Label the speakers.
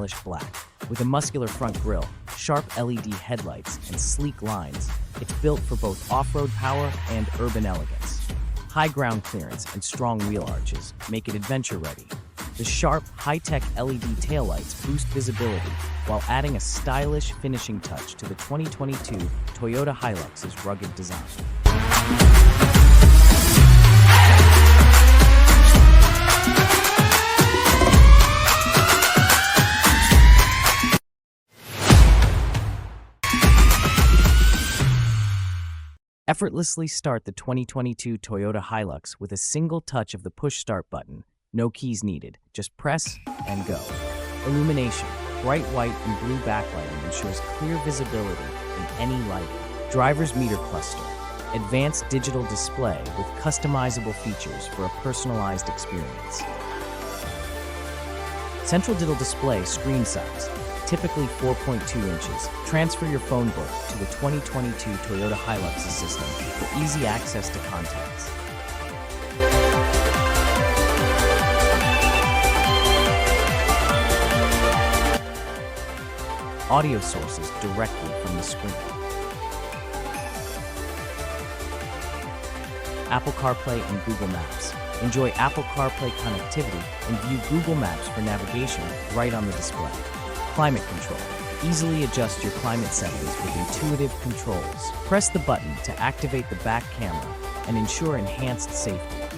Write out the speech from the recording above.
Speaker 1: stylish black. With a muscular front grille, sharp LED headlights, and sleek lines, it's built for both off-road power and urban elegance. High ground clearance and strong wheel arches make it adventure-ready. The sharp, high-tech LED taillights boost visibility while adding a stylish finishing touch to the 2022 Toyota Hilux's rugged design. Effortlessly start the 2022 Toyota Hilux with a single touch of the push start button. No keys needed, just press and go. Illumination, bright white and blue backlighting ensures clear visibility in any lighting. Driver's meter cluster, advanced digital display with customizable features for a personalized experience. Central digital display screen size, typically 4.2 inches. Transfer your phone book to the 2022 Toyota Hilux system for easy access to contacts. Audio sources directly from the screen. Apple CarPlay and Google Maps. Enjoy Apple CarPlay connectivity and view Google Maps for navigation right on the display. Climate control. Easily adjust your climate settings with intuitive controls. Press the button to activate the back camera and ensure enhanced safety.